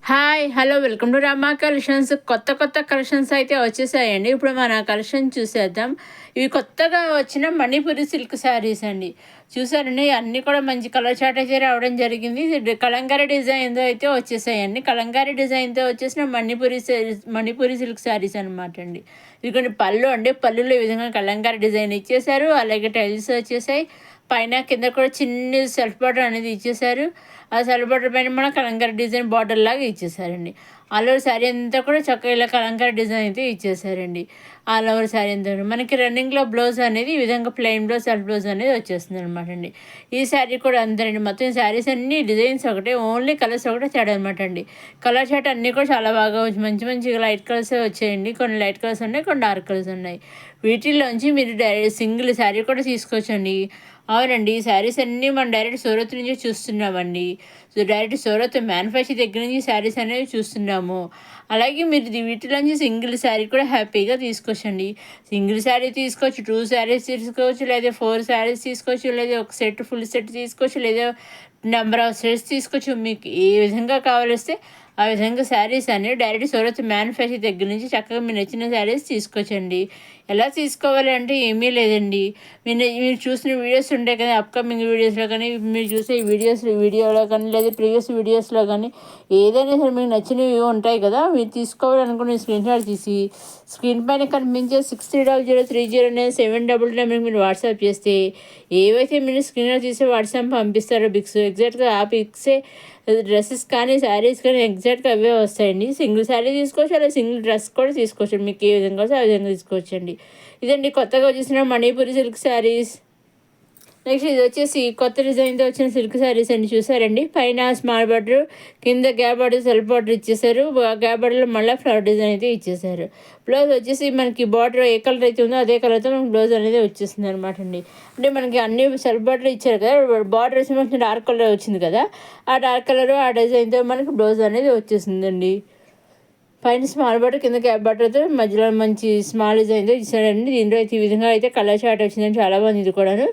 Hi hello welcome to Rama collections. కొత్త కొత్త collections అయితే వచ్చేసాయండి. ఇప్పుడు మన కలెక్షన్ చూసేద్దాం. ఇవి కొత్తగా వచ్చిన మణిపురి సిల్క్ శారీస్ అండి. చూసారండి, అన్నీ కూడా మంచి కలర్ చాట్ అయితే రావడం జరిగింది. ఇది కలంకారీ డిజైన్తో అయితే వచ్చేసాయండి. కలంకారీ డిజైన్తో వచ్చేసిన మణిపురి సిల్క్ శారీస్ అనమాట అండి. ఇది కొన్ని పళ్ళు అండి. పళ్ళులో ఈ విధంగా కలంకారీ డిజైన్ ఇచ్చేసారు. అలాగే టైల్స్ వచ్చేసాయి. పైన కింద కూడా చిన్న సెల్ఫ్ బార్డర్ అనేది ఇచ్చేసారు. ఆ సెల్ఫ్ బార్డర్ పైన మన కలంకారీ డిజైన్ బార్డర్ లాగా ఇచ్చేసారండి. ఆల్ ఓవర్ శారీ అంతా కూడా చక్కగా ఇలా కలంకారీ డిజైన్ అయితే ఇచ్చేసారండి. ఆల్ ఓవర్ శారీ అంతా మనకి రన్నింగ్లో బ్లౌజ్ అనేది ఈ విధంగా ప్లెయిన్ బ్లౌజ్, సెల్ఫ్ బ్లౌజ్ అనేది వచ్చేస్తుంది అనమాట అండి. ఈ శారీ కూడా అంతేనండి. మొత్తం శారీస్ అన్ని డిజైన్స్ ఒకటే, ఓన్లీ కలర్స్ ఒకటే తేడా అనమాట అండి. కలర్ చాట్ అన్నీ కూడా చాలా బాగా వచ్చి మంచి మంచి లైట్ కలర్సే వచ్చాయండి. కొన్ని లైట్ కలర్స్ ఉన్నాయి, కొన్ని డార్క్ కలర్స్ ఉన్నాయి. వీటిల్లోంచి మీరు సింగిల్ శారీ కూడా తీసుకోవచ్చండి. అవునండి, ఈ శారీస్ అన్నీ మనం డైరెక్ట్ సూరత్ నుంచి చూస్తున్నామండి. సో డైరెక్ట్ సూరత్ మ్యానుఫ్యాక్చర్ దగ్గర నుంచి శారీస్ అనేవి చూస్తున్నాము. అలాగే మీరు వీటిలోంచి సింగిల్ శారీ కూడా హ్యాపీగా తీసుకోవచ్చండి. సింగిల్ శారీ తీసుకోవచ్చు, 2 శారీస్ తీసుకోవచ్చు, లేదా 4 శారీస్ తీసుకోవచ్చు, లేదా ఒక సెట్ ఫుల్ సెట్ తీసుకోవచ్చు, లేదా నెంబర్ ఆఫ్ సెట్స్ తీసుకోవచ్చు. మీకు ఏ విధంగా కావాలిస్తే ఆ విధంగా శారీస్ అన్ని డైరెక్ట్ సూరత్ మ్యానుఫ్యాక్చర్ దగ్గర నుంచి చక్కగా మీరు నచ్చిన శారీస్ తీసుకోవచ్చండి. ఎలా తీసుకోవాలి అంటే ఏమీ లేదండి. మీరు చూసిన వీడియోస్ ఉంటాయి కదా, అప్కమింగ్ వీడియోస్లో కానీ, మీరు చూసే వీడియోలో కానీ, లేదా ప్రీవియస్ వీడియోస్లో కానీ ఏదైనా సరే మీకు నచ్చినవి ఉంటాయి కదా, మీరు తీసుకోవాలనుకున్న స్క్రీన్ షాట్ తీసి స్క్రీన్ పైన కనిపించే 630030 మీరు వాట్సాప్ చేస్తే ఏవైతే మీరు స్క్రీన్ షాట్ తీసి వాట్సాప్ పంపిస్తారో పిక్స్, ఎగ్జాక్ట్గా ఆ పిక్సే డ్రెస్సెస్ కానీ శారీస్ కానీ ఎగ్జాక్ట్గా అవే వస్తాయండి. సింగిల్ శారీ తీసుకోవచ్చు, అలా సింగిల్ డ్రెస్ కూడా తీసుకోవచ్చు. మీకు ఏ విధంగా వస్తే ఆ విధంగా తీసుకోవచ్చండి. ఇదండి కొత్తగా వచ్చేసిన మణిపురి సిల్క్ శారీస్. నెక్స్ట్ ఇది వచ్చేసి కొత్త డిజైన్తో వచ్చిన సిల్క్ శారీస్ అండి. చూసారండి, పైన స్మాల్ బార్డర్, కింద గ్యాప్ బార్డర్, సెల్ఫ్ బార్డర్ ఇచ్చేసారు. గ్యాప్ బార్డర్లో మళ్ళీ ఫ్లవర్ డిజైన్ అయితే ఇచ్చేసారు. బ్లౌజ్ వచ్చేసి మనకి బార్డర్ ఏ కలర్ అయితే ఉందో అదే కలర్తో మనకి బ్లౌజ్ అనేది వచ్చేసింది అనమాట అండి. అంటే మనకి అన్ని సెల్ఫ్ బార్డర్ ఇచ్చారు కదా, బార్డర్ వచ్చి మనకి డార్క్ కలర్ వచ్చింది కదా, ఆ డార్క్ కలర్ ఆ డిజైన్తో మనకి బ్లౌజ్ అనేది వచ్చేసిందండి. పైన స్మాల్ బార్డర్, కింద గ్యాప్ బార్డర్తో మధ్యలో మంచి స్మాల్ డిజైన్తో ఇచ్చారండి. దీంట్లో అయితే ఈ విధంగా అయితే కలర్ చార్ట్ వచ్చిందని చాలా బాగుంది. ఇది కూడాను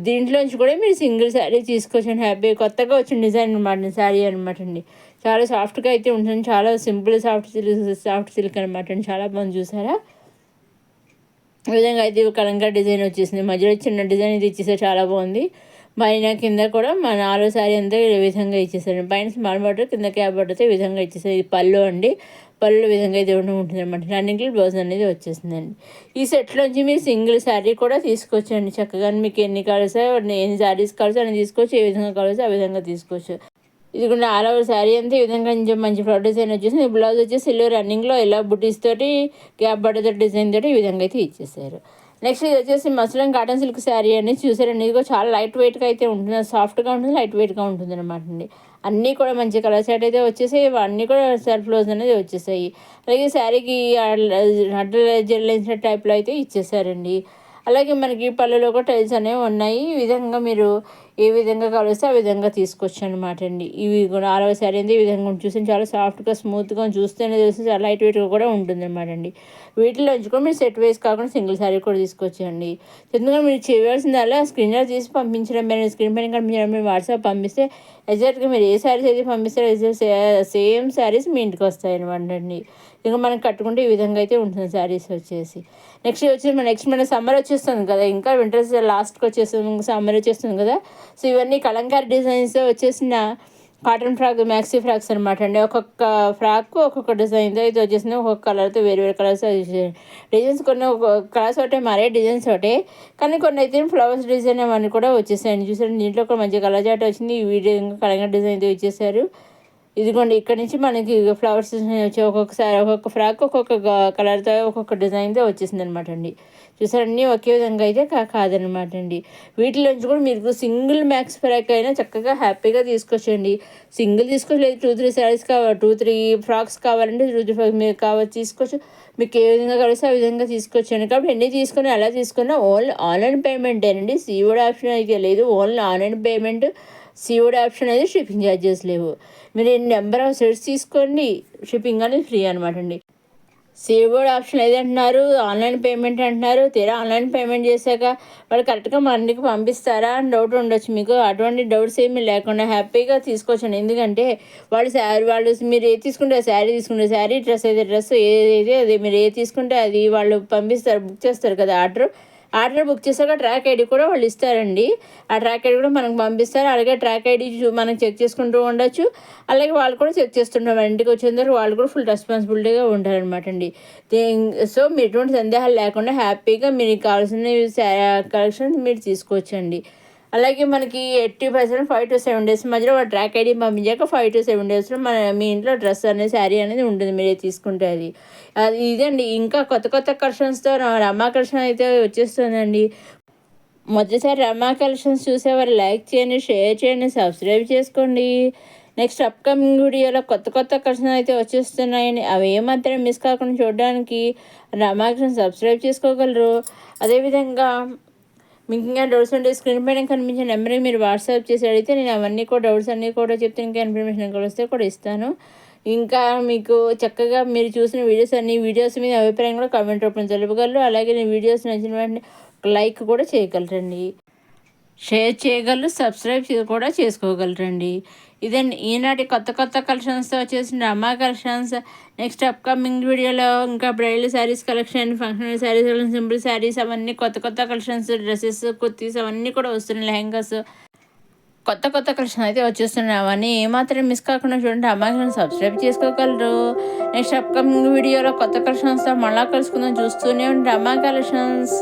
దీంట్లోంచి కూడా మీరు సింగిల్ శారీ తీసుకోవచ్చండి. హ్యాపీ కొత్తగా వచ్చిన డిజైన్ అనమాట శారీ అనమాట అండి. చాలా సాఫ్ట్గా అయితే ఉంటుంది. చాలా సింపుల్ సాఫ్ట్ సిల్క్ అనమాట అండి. చాలా బాగుంది. చూసారా, ఈ విధంగా అయితే కలంకారీ డిజైన్ వచ్చేసింది. మధ్యలో చిన్న డిజైన్ ఇది ఇచ్చేసారు, చాలా బాగుంది. పైన కింద కూడా మన ఆలో శారీ అంతా ఈ విధంగా ఇచ్చేసారు. పైన స్మాల్ బార్డర్, కింద క్యాప్ బార్డర్తో ఈ విధంగా ఇచ్చేసారు. ఇది పళ్ళు అండి. పళ్ళు విధంగా అయితే ఉంటుంది అనమాట. రన్నింగ్లో బ్లౌజ్ అనేది వచ్చేసిందండి. ఈ సెట్లోంచి మీరు సింగిల్ శారీ కూడా తీసుకోవచ్చండి. చక్కగా మీకు ఎన్ని కావాల్సో ఎన్ని శారీస్ కావాల్సో అన్ని తీసుకోవచ్చు, ఏ విధంగా కావాల్సో ఆ విధంగా తీసుకోవచ్చు. ఇది కూడా ఆల్ ఓవర్ శారీ అంతా ఈ విధంగా కొంచెం మంచి ఫ్లవర్ డిజైన్ వచ్చేసి, బ్లౌజ్ వచ్చేసి సిల్వర్ రన్నింగ్లో ఇలా బుటీస్ తోటి గ్యాప్ బార్డర్ డిజైన్ తోటి ఈ విధంగా అయితే ఇచ్చేసారు. నెక్స్ట్ ఇది వచ్చేసి మస్లిన్ కాటన్ సిల్క్ శారీ అని చూసారండి. ఇది కూడా చాలా లైట్ వెయిట్గా అయితే ఉంటుంది, సాఫ్ట్గా ఉంటుంది, లైట్ వెయిట్గా ఉంటుంది అనమాట అండి. అన్నీ కూడా మంచి కలర్ సెట్ అయితే వచ్చేసాయి. అన్నీ కూడా సెల్ఫ్ బ్లౌజ్ అనేది వచ్చేసాయి. అలాగే శారీకి అడ్డ జెల్లేసిన టైప్లో అయితే ఇచ్చేసారండి. అలాగే మనకి పళ్ళులో కూడా టైల్స్ అనేవి ఉన్నాయి. ఈ విధంగా మీరు ఏ విధంగా కావలిస్తే ఆ విధంగా తీసుకోవచ్చు అనమాట అండి. ఇవి కూడా ఆల్ ఓవర్ శారీ అనేది ఈ విధంగా చూసి చాలా సాఫ్ట్గా స్మూత్గా చూస్తేనే తెలిసి చాలా లైట్ వెయిట్గా కూడా ఉంటుంది అనమాట అండి. వీటిలోంచి కూడా మీరు సెట్ వైస్ కాకుండా సింగిల్ శారీ కూడా తీసుకోవచ్చండి. ఎందుకంటే మీరు చేయాల్సిందల్లా స్క్రీన్ షాట్ తీసి పంపించడం, మీరు స్క్రీన్ పైన కనిపించడం, మీరు వాట్సాప్ పంపిస్తే ఎగ్జాక్ట్గా మీరు ఏ శారీస్ అయితే పంపిస్తారో సేమ్ శారీస్ మీ ఇంటికి వస్తాయి అనమాట అండి. ఇంకా మనం కట్టుకుంటే ఈ విధంగా అయితే ఉంటుంది శారీస్ వచ్చేసి. నెక్స్ట్ మన సమ్మర్ వచ్చేస్తుంది కదా, ఇంకా వింటర్స్ లాస్ట్కి వచ్చేస్తుంది, సమ్మర్ వచ్చేస్తుంది కదా. సో ఇవన్నీ కలంకారీ డిజైన్స్ వచ్చేసిన కాటన్ ఫ్రాక్, మ్యాక్సీ ఫ్రాక్స్ అనమాట అండి. ఒక్కొక్క ఫ్రాక్ ఒక్కొక్క డిజైన్తో అయితే వచ్చేసింది. ఒక్కొక్క కలర్తో వేరు వేరు కలర్స్ డిజైన్స్, కొన్ని కలర్స్ ఒకటే మరే డిజైన్స్ ఒకటే, కానీ కొన్ని అయితే ఫ్లవర్స్ డిజైన్ అవన్నీ కూడా వచ్చేసాయండి. చూసారు, దీంట్లో ఒక మంచి కలర్ చాట్ వచ్చింది. ఈ విధంగా కలంకారీ డిజైన్తో ఇచ్చేసారు. ఇదిగోండి, ఇక్కడ నుంచి మనకి ఫ్లవర్స్ వచ్చి ఒక్కొక్కసారి ఒక్కొక్క ఫ్రాక్ ఒక్కొక్క కలర్తో ఒక్కొక్క డిజైన్తో వచ్చేసింది అనమాట అండి. చూసారు, అన్నీ ఒకే విధంగా అయితే కాదనమాట అండి. వీటిలోంచి కూడా మీకు సింగిల్ మ్యాక్స్ ఫ్రాక్ అయినా చక్కగా హ్యాపీగా తీసుకోవచ్చండి. సింగిల్ తీసుకోవచ్చు, లేదు 2-3 శారీస్ కావాలి, 2-3 ఫ్రాక్స్ కావాలంటే 2-3 ఫ్రాక్స్ మీరు కావాలి తీసుకోవచ్చు. మీకు ఏ విధంగా కలిస్తే ఆ విధంగా తీసుకోవచ్చండి. కాబట్టి ఎన్ని తీసుకుని అలా తీసుకున్నా ఓన్లీ ఆన్లైన్ పేమెంటేనండి. సీఓడి ఆప్షన్ అయితే లేదు, only online payment. COD option అయితే షిప్పింగ్ ఛార్జెస్ లేవు. మీరు నెంబర్ ఆఫ్ సెట్స్ తీసుకోండి, షిప్పింగ్ అనేది ఫ్రీ అనమాట అండి. సేవ్డ్ ఆప్షన్ లేదంటున్నారు, ఆన్లైన్ పేమెంట్ అంటున్నారు. తీరా ఆన్లైన్ పేమెంట్ చేశాక వాళ్ళు కరెక్ట్గా మనకి పంపిస్తారా అని డౌట్ ఉండొచ్చు మీకు. అటువంటి డౌట్స్ ఏమీ లేకుండా హ్యాపీగా తీసుకోవచ్చండి. ఎందుకంటే వాళ్ళు మీరు ఏది తీసుకుంటే శారీ, డ్రెస్ అయితే డ్రెస్, ఏదైతే అది మీరు ఏది తీసుకుంటే అది వాళ్ళు పంపిస్తారు, బుక్ చేస్తారు కదా ఆర్డర్ బుక్ చేశాక ట్రాక్ ఐడి కూడా వాళ్ళు ఇస్తారండి. ఆ ట్రాక్ ఐడి కూడా మనకు పంపిస్తారు. అలాగే ట్రాక్ ఐడి మనం చెక్ చేసుకుంటూ ఉండొచ్చు. అలాగే వాళ్ళు కూడా చెక్ చేస్తుంటారు. మన ఇంటికి వచ్చేందుకు వాళ్ళు కూడా ఫుల్ రెస్పాన్సిబిలిటీగా ఉంటారనమాట అండి. సో మీరు ఎటువంటి సందేహాలు లేకుండా హ్యాపీగా మీకు కావాల్సిన కలెక్షన్ మీరు తీసుకోవచ్చండి. అలాగే మనకి 80% 5 to 7 డేస్ మధ్యలో వాళ్ళు ట్రాక్ ఐడి పంపించాక 5 to 7 డేస్లో మీ ఇంట్లో డ్రెస్ అనేది, శారీ అనేది ఉంటుంది మీరు తీసుకుంటే అది ఇదండి. ఇంకా కొత్త కొత్త కలెక్షన్స్తో రమా కలెక్షన్ అయితే వచ్చేస్తుందండి. మొదటిసారి రమా కలెక్షన్స్ చూసేవారు లైక్ చేయండి, షేర్ చేయండి, సబ్స్క్రైబ్ చేసుకోండి. నెక్స్ట్ అప్కమింగ్ వీడియోలో కొత్త కొత్త కలెక్షన్ అయితే వచ్చేస్తున్నాయని అవి ఏమాత్రం మిస్ కాకుండా చూడడానికి రమా కలెక్షన్ సబ్స్క్రైబ్ చేసుకోగలరు. అదేవిధంగా మీకు ఇంకా డౌట్స్ ఉంటే స్క్రీన్ పైన కనిపించే నెంబర్కి మీరు వాట్సాప్ చేసి అడిగితే నేను అవన్నీ కూడా డౌట్స్ అన్నీ కూడా చెప్తే ఇంకా ఇన్ఫర్మేషన్ కూడా వస్తే కూడా ఇస్తాను. ఇంకా మీకు చక్కగా మీరు చూసిన వీడియోస్ మీద అభిప్రాయం కూడా కామెంట్ రూపంలో తెలుపగలరు. అలాగే నేను వీడియోస్ నచ్చిన వెంటనే లైక్ కూడా చేయగలరండి, షేర్ చేయగలరు, సబ్స్క్రైబ్ కూడా చేసుకోగలరండి. ఇదండి ఈనాటి కొత్త కొత్త కలెక్షన్స్తో వచ్చేసిన రమా కలెక్షన్స్. నెక్స్ట్ అప్కమింగ్ వీడియోలో ఇంకా bridal saris collection, functional saris, simple saris అవన్నీ కొత్త కొత్త కలెక్షన్స్, డ్రెస్సెస్, కుర్తీస్ అవన్నీ కూడా వస్తున్నాయి. లెహంగాస్ కొత్త కొత్త కలెక్షన్ అయితే వచ్చేస్తున్నాయి. అవన్నీ ఏమాత్రం మిస్ కాకుండా చూడండి. అమ్మాయిని సబ్స్క్రైబ్ చేసుకోగలరు. నెక్స్ట్ అప్కమింగ్ వీడియోలో కొత్త కలెక్షన్స్తో మళ్ళా కలుసుకుందాం. చూస్తూనే ఉండి అమ్మా కలెక్షన్స్.